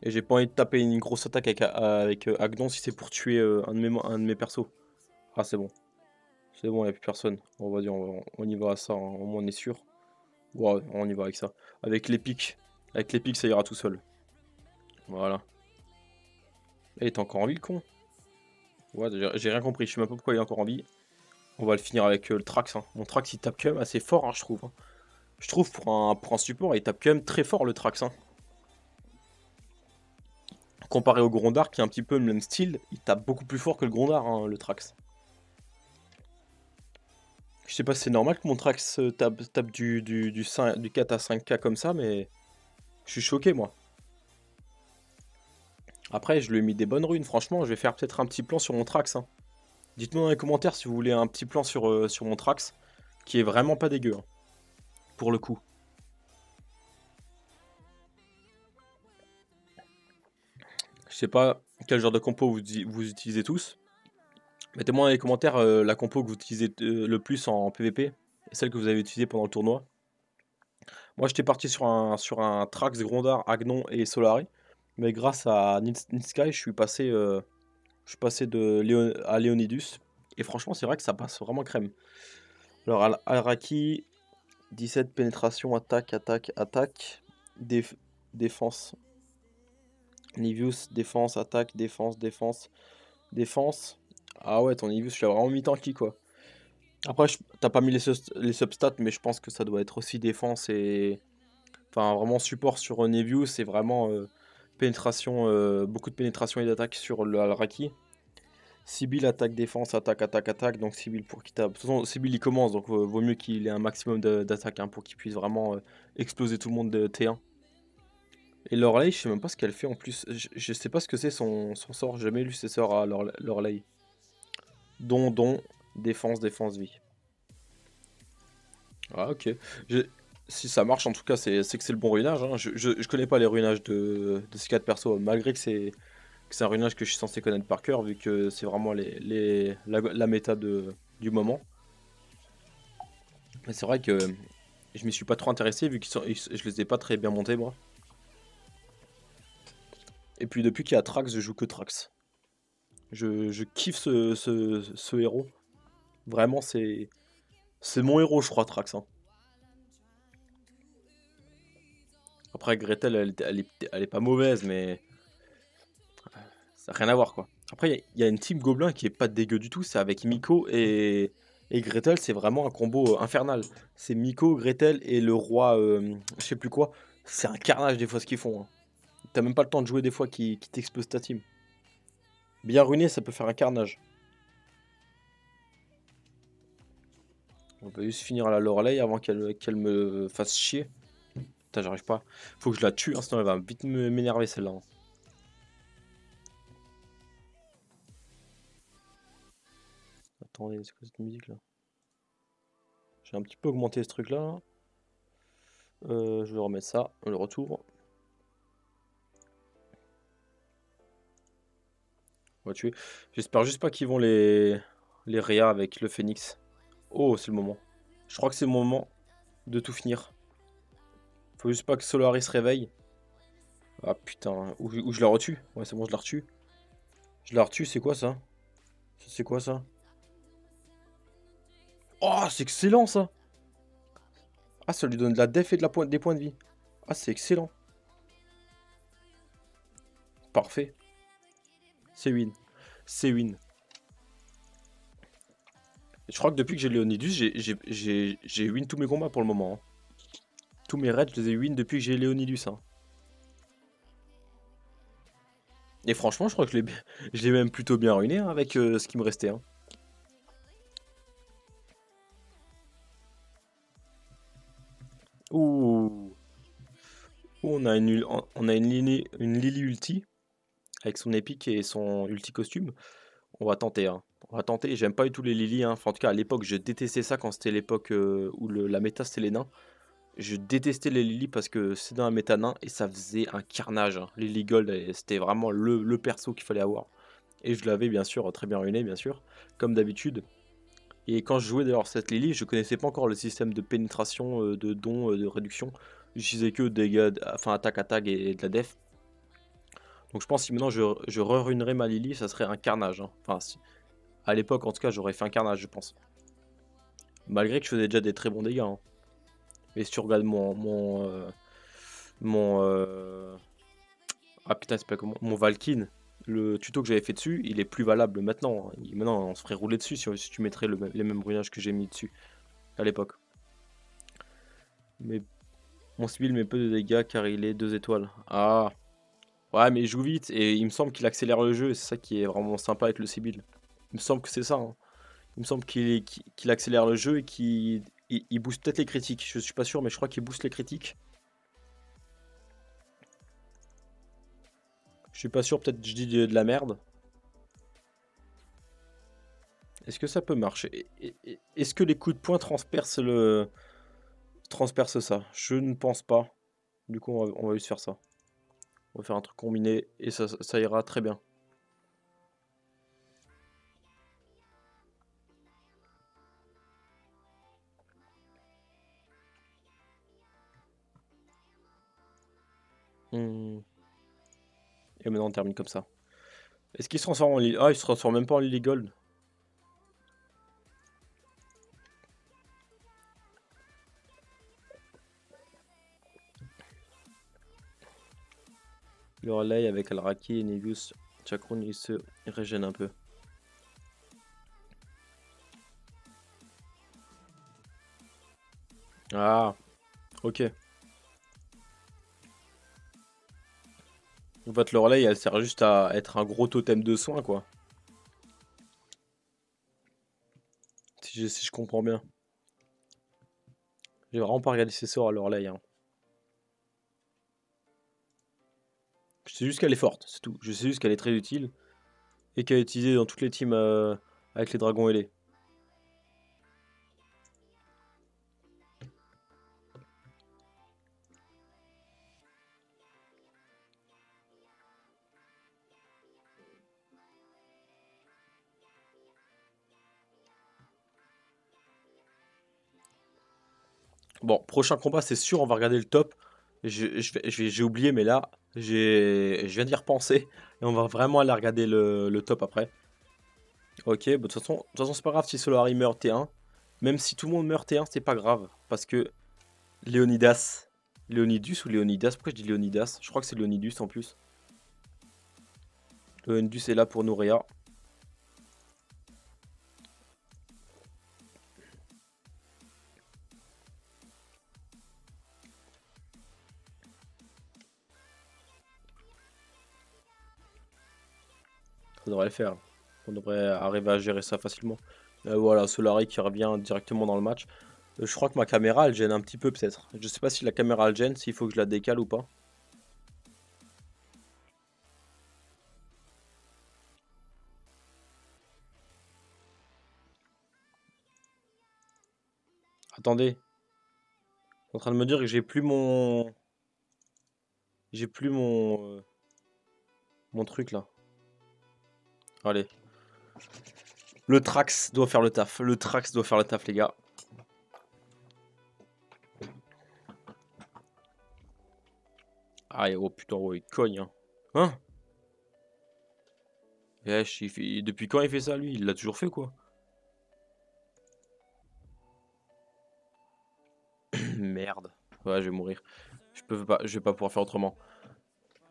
Et j'ai pas envie de taper une grosse attaque avec Agnon si c'est pour tuer un de mes persos. Ah, c'est bon. C'est bon, il a plus personne. On va dire, on y va à ça, hein. Au moins on est sûr. Ouais, on y va avec ça. Avec l'épique. Avec l'épique, ça ira tout seul. Voilà. Et il est encore en vie, le con. Ouais, j'ai rien compris. Je sais même pas pourquoi il est encore en vie. On va le finir avec le Trax, hein. Mon Trax, il tape quand même assez fort, hein, je trouve, hein. Je trouve pour un support, il tape quand même très fort le Trax, hein. Comparé au Grondar, qui est un petit peu le même style, il tape beaucoup plus fort que le Grondar, hein, le Trax. Je sais pas si c'est normal que mon Trax tape du 4 à 5K comme ça, mais je suis choqué, moi. Après, je lui ai mis des bonnes runes, franchement, je vais faire peut-être un petit plan sur mon Trax, hein. Dites-moi dans les commentaires si vous voulez un petit plan sur mon Trax, qui est vraiment pas dégueu, hein, pour le coup. Je sais pas quel genre de compo vous utilisez tous. Mettez-moi dans les commentaires la compo que vous utilisez le plus en PvP, et celle que vous avez utilisée pendant le tournoi. Moi, j'étais parti sur un Trax, Grondar, Agnon et Solari. Mais grâce à Ninsky, je suis passé à Leonidus. Et franchement, c'est vrai que ça passe vraiment crème. Alors, Araki, 17 pénétration, attaque, attaque, attaque. Défense. Nivius, défense, attaque, défense, défense, défense. Ah ouais, ton Nivius, je l'ai vraiment mis tanky, quoi. Après, t'as pas mis les substats, mais je pense que ça doit être aussi défense et... Enfin, vraiment support sur Nevius, c'est vraiment pénétration, beaucoup de pénétration et d'attaque sur le Alraki. Sibyl attaque, défense, attaque, attaque, attaque. Donc Sibyl pour qu'il tape. De toute façon, Sibyl il commence, donc vaut mieux qu'il ait un maximum d'attaque, hein, pour qu'il puisse vraiment exploser tout le monde de T1. Et Lorelei, je sais même pas ce qu'elle fait en plus. Je sais pas ce que c'est son sort, j'ai jamais lu ses sorts à Lorelei. Don, défense, défense, vie. Ah, ok. Si ça marche, en tout cas, c'est que c'est le bon ruinage, hein. Je connais pas les ruinages de ces 4 persos, malgré que c'est un ruinage que je suis censé connaître par cœur, vu que c'est vraiment la méta du moment. Mais c'est vrai que je m'y suis pas trop intéressé, vu que je les ai pas très bien montés, moi. Et puis depuis qu'il y a Trax, je joue que Trax. Je kiffe ce héros. Vraiment, c'est mon héros, je crois, Trax, hein. Après, Gretel, elle est pas mauvaise, mais ça n'a rien à voir, quoi. Après, il y a une team Gobelin qui est pas dégueu du tout. C'est avec Miko et Gretel. C'est vraiment un combo infernal. C'est Miko, Gretel et le roi, je sais plus quoi. C'est un carnage des fois ce qu'ils font, hein. T'as même pas le temps de jouer des fois qui t'explose ta team. Bien ruiné, ça peut faire un carnage. On va juste finir la Lorelei avant qu'elle me fasse chier. Putain, j'arrive pas. Faut que je la tue, hein, sinon elle va vite m'énerver celle-là, hein. Attendez, c'est quoi cette musique là? J'ai un petit peu augmenté ce truc là. Je vais remettre ça, le retour. On va tuer. J'espère juste pas qu'ils vont les Réa avec le Phoenix. Oh, c'est le moment. Je crois que c'est le moment de tout finir. Faut juste pas que Solari se réveille. Ah putain, ou je la retue. Ouais, c'est bon, je la retue. Je la retue, c'est quoi ça? C'est quoi ça? Oh, c'est excellent ça! Ah, ça lui donne de la def et des points de vie. Ah, c'est excellent. Parfait. C'est win. C'est win. Je crois que depuis que j'ai Léonidus, j'ai win tous mes combats pour le moment, hein. Tous mes raids, je les ai win depuis que j'ai Léonidus, hein. Et franchement, je crois que je l'ai même plutôt bien ruiné, hein, avec ce qui me restait, hein. Ouh. On a une Lily ulti avec son épique et son ulti costume. On va tenter, hein. On va tenter. J'aime pas du tout les Lily, hein. Enfin, en tout cas, à l'époque, je détestais ça quand c'était l'époque où la méta c'était les nains. Je détestais les Lily parce que c'est dans la méta nain et ça faisait un carnage, hein. Lily Gold, c'était vraiment le perso qu'il fallait avoir. Et je l'avais bien sûr très bien ruiné, bien sûr, comme d'habitude. Et quand je jouais d'ailleurs cette Lily, je connaissais pas encore le système de pénétration, de dons, de réduction. J'utilisais que dégâts, enfin attaque et de la def. Donc je pense que si maintenant je re-runerais ma Lily, ça serait un carnage, hein. Enfin, à l'époque en tout cas, j'aurais fait un carnage, je pense. Malgré que je faisais déjà des très bons dégâts, hein. Mais si tu regardes mon ah putain, c'est pas comment, mon Valkyne, le tuto que j'avais fait dessus, il est plus valable maintenant, hein. Maintenant, on se ferait rouler dessus si tu mettrais les mêmes brunages que j'ai mis dessus à l'époque. Mais mon civil met peu de dégâts car il est 2 étoiles. Ah, ouais, mais il joue vite et il me semble qu'il accélère le jeu et c'est ça qui est vraiment sympa avec le Sibyl. Il me semble que c'est ça, hein. Il me semble qu'il accélère le jeu et qu'il booste peut-être les critiques. Je suis pas sûr, mais je crois qu'il booste les critiques. Je suis pas sûr, peut-être je dis de la merde. Est-ce que ça peut marcher? Est-ce que les coups de poing transpercent ça? Je ne pense pas. Du coup, on va juste faire ça. On va faire un truc combiné et ça ira très bien. Hmm. Et maintenant on termine comme ça. Est-ce qu'il se transforme en Lily? Ah, il se transforme même pas en Lily Gold. Le relais avec Alraki et Negus, Chakron il se régène un peu. Ah, ok. En fait, le relais, elle sert juste à être un gros totem de soin, quoi. Si je comprends bien. J'ai vraiment pas regardé ses sorts à l'Orley, hein. Je sais juste qu'elle est forte, c'est tout. Je sais juste qu'elle est très utile et qu'elle est utilisée dans toutes les teams avec les dragons ailés. Bon, prochain combat, c'est sûr, on va regarder le top. J'ai oublié, mais là, je viens d'y repenser. Et on va vraiment aller regarder le top après. Ok, bah, de toute façon c'est pas grave si Solari meurt T1. Même si tout le monde meurt T1, c'est pas grave. Parce que Léonidas. Léonidus ou Léonidas? Pourquoi je dis Léonidas? Je crois que c'est Léonidus en plus. Léonidus est là pour Nourea. Ça devrait le faire. On devrait arriver à gérer ça facilement. Voilà, Solari qui revient directement dans le match. Je crois que ma caméra elle gêne un petit peu peut-être. Je sais pas si la caméra elle gêne, s'il faut que je la décale ou pas. Attendez, en train de me dire que j'ai plus mon. J'ai plus mon truc là. Allez. Le Trax doit faire le taf. Le Trax doit faire le taf, les gars. Ah, oh putain, oh, il cogne, hein. Hein? Wesh, depuis quand il fait ça, lui? Il l'a toujours fait, quoi. Merde. Ouais, je vais mourir. Je vais pas pouvoir faire autrement.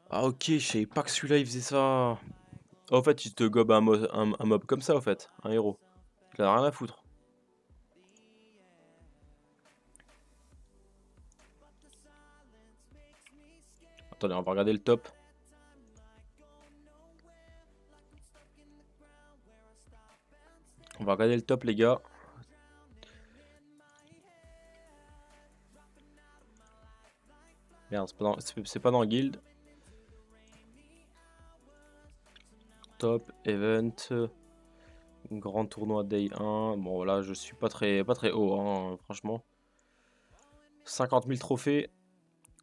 Ah, ok, je savais pas que celui-là, il faisait ça. En fait, il te gobe un mob comme ça, en fait. Un héros. Il en a rien à foutre. Attendez, on va regarder le top. On va regarder le top, les gars. Merde, c'est pas dans Guild. Top, event, grand tournoi day 1. Bon, voilà, je suis pas très haut, hein, franchement. 50 000 trophées.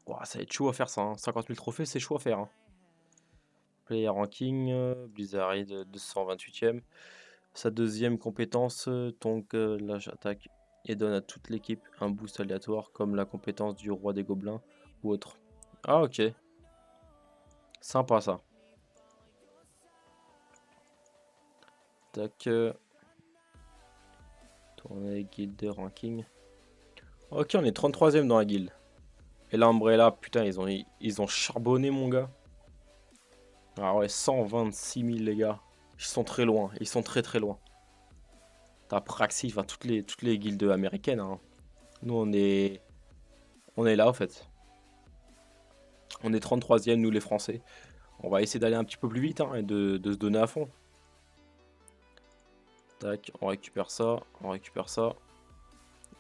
Ouah, ça va être chaud à faire ça, hein. 50 000 trophées, c'est chaud à faire, hein. Player ranking, Blizzard 228ème. Sa deuxième compétence, donc lâche attaque et donne à toute l'équipe un boost aléatoire comme la compétence du roi des gobelins ou autre. Ah ok, sympa ça. Tac, tourner guilde de ranking. Ok, on est 33ème dans la guilde. Et là, Umbrella, putain, ils ont charbonné mon gars. Ah ouais, 126 000 les gars. Ils sont très loin, ils sont très très loin. T'as Praxis, enfin toutes les guildes américaines, hein. Nous on est là en fait. On est 33ème nous les Français. On va essayer d'aller un petit peu plus vite hein, et de se donner à fond. Tac, on récupère ça, on récupère ça.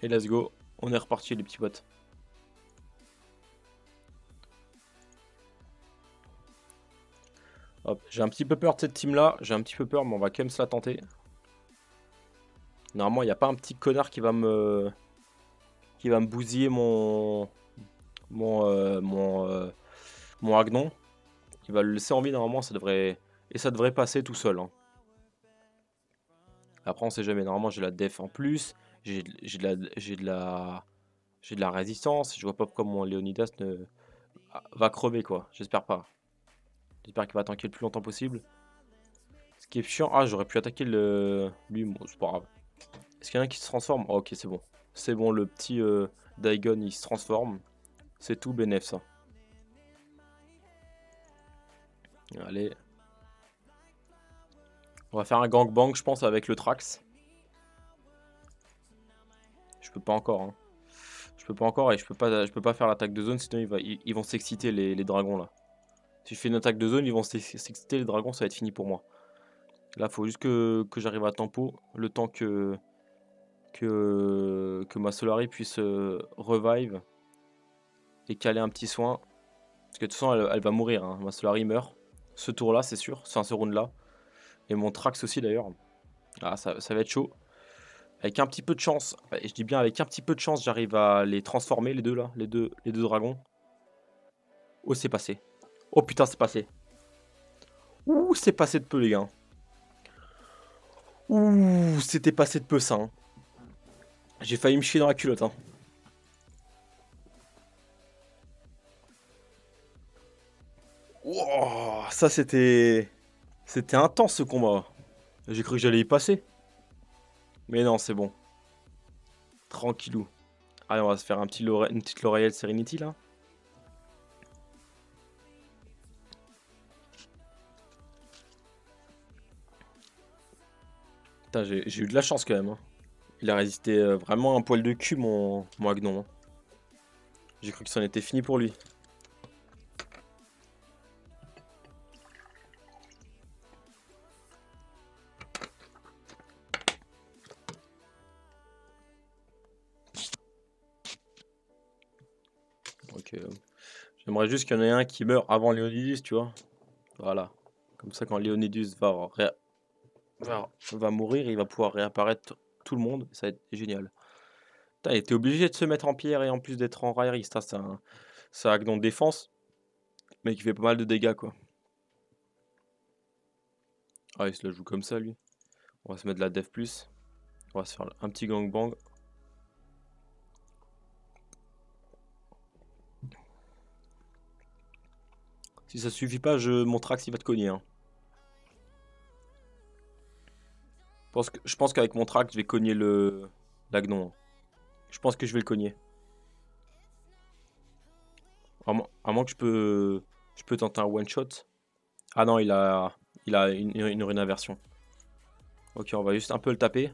Et let's go, on est reparti les petits potes. Hop, j'ai un petit peu peur de cette team là, j'ai un petit peu peur mais on va quand même se la tenter. Normalement il n'y a pas un petit connard qui va me bousiller mon Agnon. Il va le laisser en vie normalement, ça devrait passer tout seul, hein. Après on sait jamais, normalement j'ai la def en plus, j'ai de la résistance, je vois pas pourquoi mon Léonidas va crever quoi, j'espère pas. J'espère qu'il va tanker le plus longtemps possible. Ce qui est chiant, ah j'aurais pu attaquer lui, bon, c'est pas grave. Est-ce qu'il y en a qui se transforme? Oh, ok c'est bon. C'est bon, le petit Daigon il se transforme. C'est tout bénef ça. Allez. On va faire un gangbang je pense avec le Trax. Je peux pas encore hein. Je peux pas encore et je peux pas faire l'attaque de zone sinon ils vont s'exciter les dragons là. Si je fais une attaque de zone ils vont s'exciter les dragons, ça va être fini pour moi. Là faut juste que j'arrive à tempo le temps que ma Solari puisse revive et caler un petit soin. Parce que de toute façon elle va mourir hein. Ma Solari meurt. Ce tour là c'est sûr, enfin ce round là. Et mon Trax aussi d'ailleurs. Ah ça va être chaud. Avec un petit peu de chance, et je dis bien avec un petit peu de chance, j'arrive à les transformer, les deux là, les deux dragons. Oh, c'est passé. Oh putain, c'est passé. Ouh, c'est passé de peu, les gars. Ouh, c'était passé de peu, ça, hein. J'ai failli me chier dans la culotte, hein. Wow, ça, c'était intense, ce combat. J'ai cru que j'allais y passer. Mais non, c'est bon. Tranquillou. Allez, on va se faire une petite L'Oréal Serenity, là. Putain, j'ai eu de la chance, quand même, hein. Il a résisté vraiment un poil de cul, mon Agnon, hein. J'ai cru que c'en était fini pour lui. Ok. J'aimerais juste qu'il y en ait un qui meurt avant Léonidas, tu vois. Voilà. Comme ça, quand Léonidas va mourir, il va pouvoir réapparaître tout le monde. Ça va être génial. Putain, il était obligé de se mettre en pierre et en plus d'être en raillerie. C'est un Agnon de défense, mais qui fait pas mal de dégâts, quoi. Ah, il se la joue comme ça, lui. On va se mettre de la def plus. On va se faire un petit gangbang. Si ça suffit pas, mon Trax il va te cogner, hein. Je pense qu'avec mon Trax, je vais cogner l'Agnon, hein. Je pense que je vais le cogner. À moins que je peux tenter un one shot. Ah non, il a une rune inversion. Ok, on va juste un peu le taper.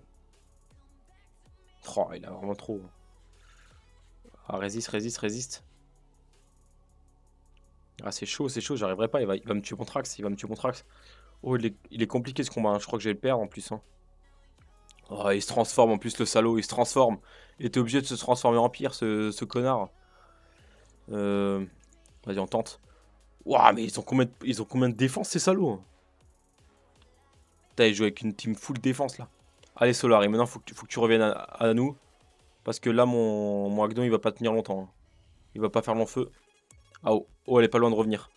Oh, il a vraiment trop. Ah, résiste, résiste, résiste. Ah, c'est chaud, j'arriverai pas. Il va me tuer mon Trax, il va me tuer mon Trax. Oh, il est compliqué ce combat, hein. Je crois que je vais le perdre en plus, hein. Oh, il se transforme en plus, le salaud, il se transforme. Il était obligé de se transformer en pierre, ce connard. Vas-y, on tente. Ouah, mais ils ont combien de défense, ces salauds, hein. Putain, ils jouent avec une team full défense, là. Allez, Solari, maintenant, faut que tu reviennes à nous. Parce que là, mon Agdon, il va pas tenir longtemps, hein. Il va pas faire long feu. Ah, oh, oh, elle est pas loin de revenir.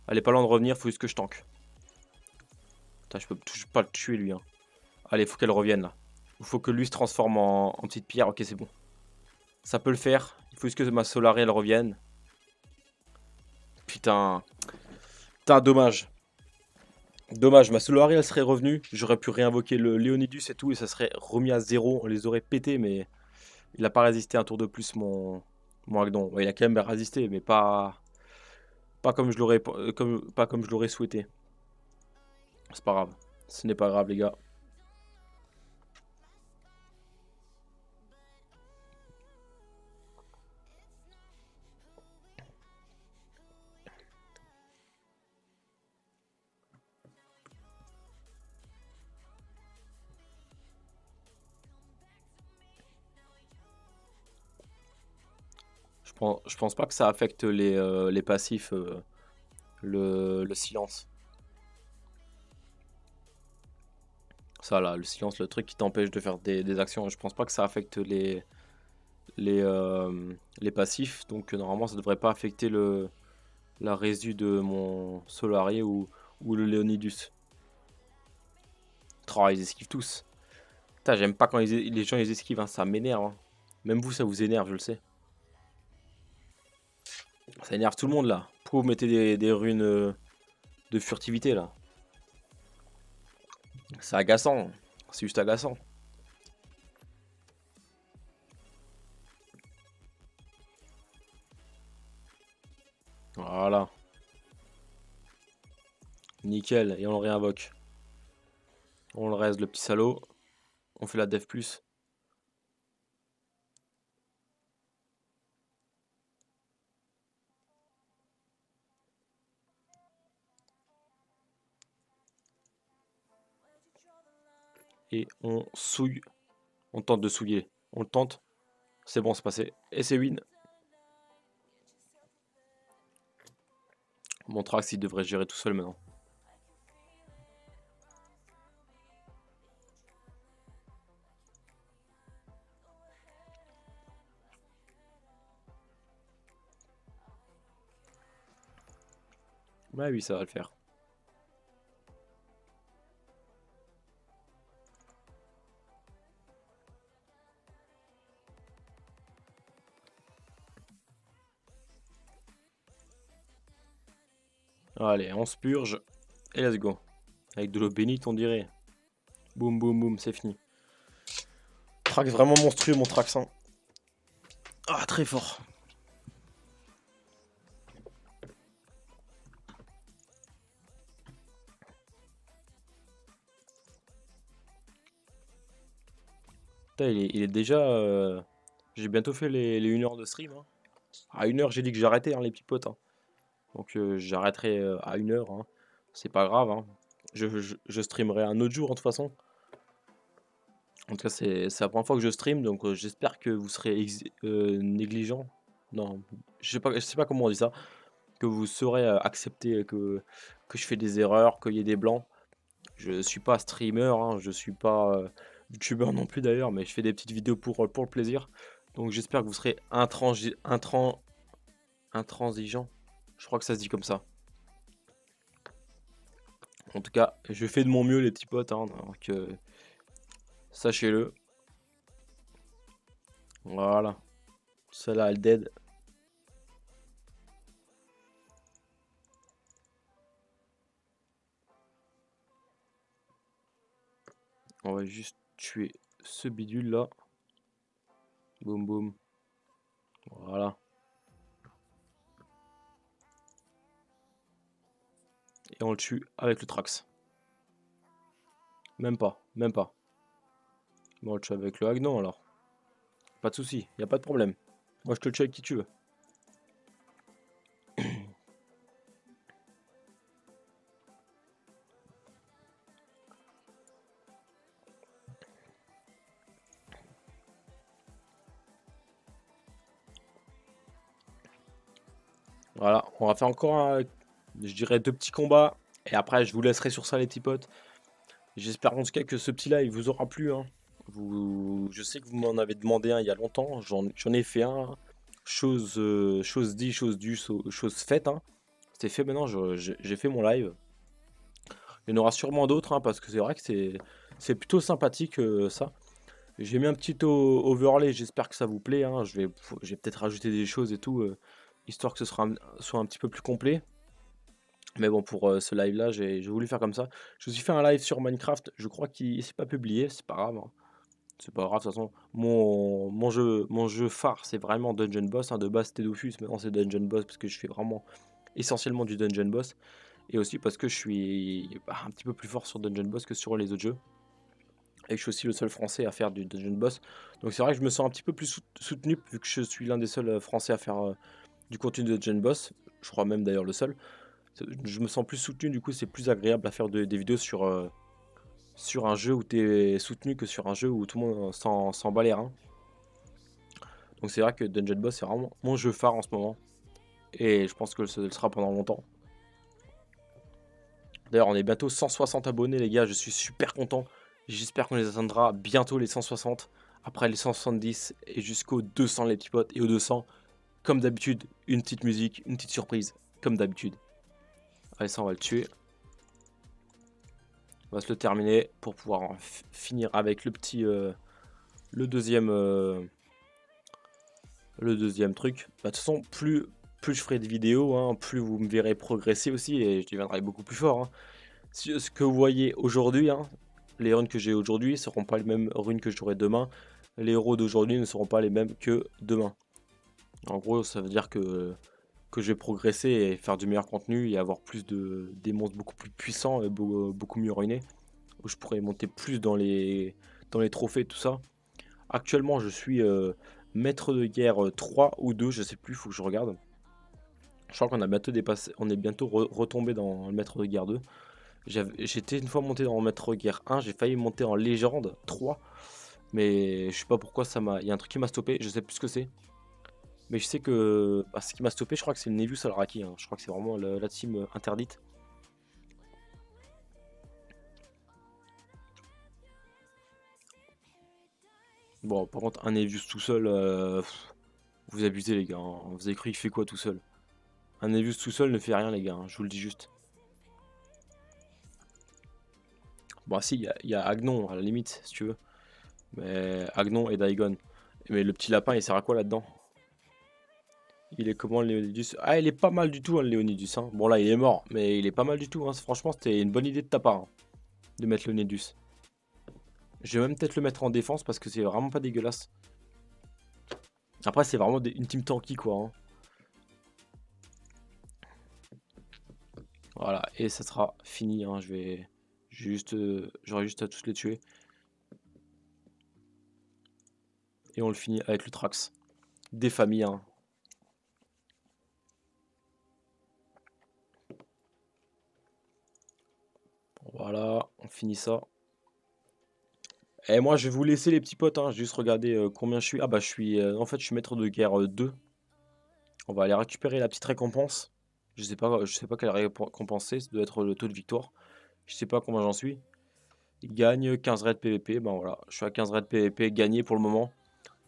Elle est pas loin de revenir, faut juste que je tank. Putain, je peux pas le tuer, lui, hein. Allez, faut qu'elle revienne là. Il faut que lui se transforme en petite pierre. Ok, c'est bon. Ça peut le faire. Il faut juste que ma Solaris elle revienne. Putain. Putain, dommage. Dommage, ma Solaris elle serait revenue. J'aurais pu réinvoquer le Léonidus et tout. Et ça serait remis à zéro. On les aurait pétés, mais il n'a pas résisté un tour de plus, mon Agdon. Ouais, il a quand même résisté, mais pas comme je l'aurais pas comme je l'aurais souhaité. C'est pas grave. Ce n'est pas grave, les gars. Je pense pas que ça affecte les passifs, le silence. Ça là, le silence, le truc qui t'empêche de faire des actions. Je pense pas que ça affecte les passifs. Donc normalement ça devrait pas affecter la résu de mon Solari ou le Léonidus. Oh, ils esquivent tous. Putain, j'aime pas quand les gens ils esquivent, hein, ça m'énerve, hein. Même vous, ça vous énerve, je le sais. Ça énerve tout le monde là. Pourquoi vous mettez des runes de furtivité là? C'est agaçant. C'est juste agaçant. Voilà. Nickel. Et on le réinvoque. On le reste, le petit salaud. On fait la dev plus. Et on souille. On tente de souiller. On le tente. C'est bon, c'est passé. Et c'est win. Mon Trax, il devrait gérer tout seul maintenant. Ouais, oui, ça va le faire. Allez, on se purge. Et let's go. Avec de l'eau bénite, on dirait. Boum, boum, boum, c'est fini. Trax vraiment monstrueux, mon Trax, hein. Ah, très fort. Putain, il est déjà... J'ai bientôt fait les 1 heure de stream, hein. À 1 heure, j'ai dit que j'arrêtais, hein, les petits potes, hein. Donc j'arrêterai à 1 heure, hein. C'est pas grave, hein. Je streamerai un autre jour, de toute façon. En tout cas, c'est la première fois que je stream, donc j'espère que vous serez négligent. Non, je sais pas comment on dit ça. Que vous saurez accepter que je fais des erreurs, qu'il y ait des blancs. Je suis pas streamer, hein, je suis pas youtubeur non plus d'ailleurs, mais je fais des petites vidéos pour le plaisir. Donc j'espère que vous serez intransigeant. Je crois que ça se dit comme ça. En tout cas, je fais de mon mieux les petits potes, hein, donc sachez-le. Voilà. Celle-là, elle dead. On va juste tuer ce bidule là. Boum boum. Voilà. Et on le tue avec le Trax. Même pas, même pas. Bon, on le tue avec le Agnon alors. Pas de souci, y a pas de problème. Moi je te le tue avec qui tu veux. Voilà, on va faire encore, je dirais, 2 petits combats. Et après, je vous laisserai sur ça, les petits potes. J'espère en tout cas que ce petit live vous aura plu, hein. Je sais que vous m'en avez demandé un il y a longtemps. J'en ai fait un. Chose dit, chose due, chose faite, hein. C'était fait maintenant, j'ai fait mon live. Il y en aura sûrement d'autres, hein, parce que c'est vrai que C'est plutôt sympathique ça. J'ai mis un petit overlay, j'espère que ça vous plaît, hein. Je vais peut-être rajouter des choses et tout, histoire que soit un petit peu plus complet. Mais bon, pour ce live là, j'ai voulu faire comme ça. Je me suis fait un live sur Minecraft, je crois qu'il s'est pas publié, c'est pas grave, hein. C'est pas grave, de toute façon. Mon jeu phare, c'est vraiment Dungeon Boss, hein. De base, c'était Dofus, maintenant c'est Dungeon Boss parce que je fais vraiment essentiellement du Dungeon Boss. Et aussi parce que je suis un petit peu plus fort sur Dungeon Boss que sur les autres jeux. Et que je suis aussi le seul français à faire du Dungeon Boss. Donc c'est vrai que je me sens un petit peu plus soutenu vu que je suis l'un des seuls français à faire du contenu de Dungeon Boss. Je crois même d'ailleurs le seul. Je me sens plus soutenu, du coup c'est plus agréable à faire des vidéos sur un jeu où tu es soutenu que sur un jeu où tout le monde s'en bat les reins. Donc c'est vrai que Dungeon Boss c'est vraiment mon jeu phare en ce moment. Et je pense que ce sera pendant longtemps. D'ailleurs on est bientôt 160 abonnés les gars, je suis super content. J'espère qu'on les atteindra bientôt les 160. Après les 170 et jusqu'aux 200 les petits potes. Et aux 200, comme d'habitude, une petite musique, une petite surprise. Comme d'habitude. Allez ça on va le tuer. On va se le terminer pour pouvoir finir avec le petit... le deuxième truc. Bah, de toute façon, plus je ferai de vidéos, hein, plus vous me verrez progresser aussi et je deviendrai beaucoup plus fort, hein. Ce que vous voyez aujourd'hui, hein, les runes que j'ai aujourd'hui ne seront pas les mêmes runes que j'aurai demain. Les héros d'aujourd'hui ne seront pas les mêmes que demain. En gros, ça veut dire que je vais progresser et faire du meilleur contenu et avoir des monstres beaucoup plus puissants et beaucoup mieux ruinés. Où je pourrais monter plus dans les trophées, tout ça. Actuellement, je suis maître de guerre 3 ou 2, je sais plus, il faut que je regarde. Je crois qu'on a bientôt dépassé, on est bientôt retombé dans le maître de guerre 2. J'étais une fois monté dans le maître de guerre 1, j'ai failli monter en légende 3. Mais je sais pas pourquoi il y a un truc qui m'a stoppé, je sais plus ce que c'est. Mais je sais que ce qui m'a stoppé, je crois que c'est le Nevius Alraki, hein. Je crois que c'est vraiment la team interdite. Bon, par contre, un Nevius tout seul, vous abusez les gars, hein. Vous avez cru qu'il fait quoi tout seul? Un Nevius tout seul ne fait rien les gars, hein, je vous le dis juste. Bon, si, il y a Agnon à la limite, si tu veux. Mais Agnon et Daigon. Mais le petit lapin, il sert à quoi là-dedans? Il est comment le Léonidas? Ah, il est pas mal du tout, hein, le Léonidas, hein. Bon, là, il est mort, mais il est pas mal du tout, hein. Franchement, c'était une bonne idée de ta part, hein, de mettre le Léonidas. Je vais même peut-être le mettre en défense parce que c'est vraiment pas dégueulasse. Après, c'est vraiment une team tanky, quoi, hein. Voilà, et ça sera fini, hein. J'aurai juste à tous les tuer. Et on le finit avec le Trax. Des familles, hein. Voilà, on finit ça. Et moi, je vais vous laisser les petits potes, hein. Juste regarder combien je suis. Ah bah, en fait, je suis maître de guerre 2. On va aller récupérer la petite récompense. Je sais pas quelle récompense c'est. Ça doit être le taux de victoire. Je sais pas combien j'en suis. Il gagne 15 raids PVP. Ben voilà, je suis à 15 raids PVP gagné pour le moment.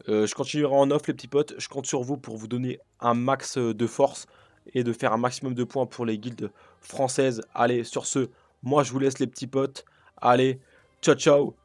Je continuerai en off les petits potes. Je compte sur vous pour vous donner un max de force et de faire un maximum de points pour les guildes françaises. Allez, sur ce, moi je vous laisse les petits potes. Allez, ciao ciao.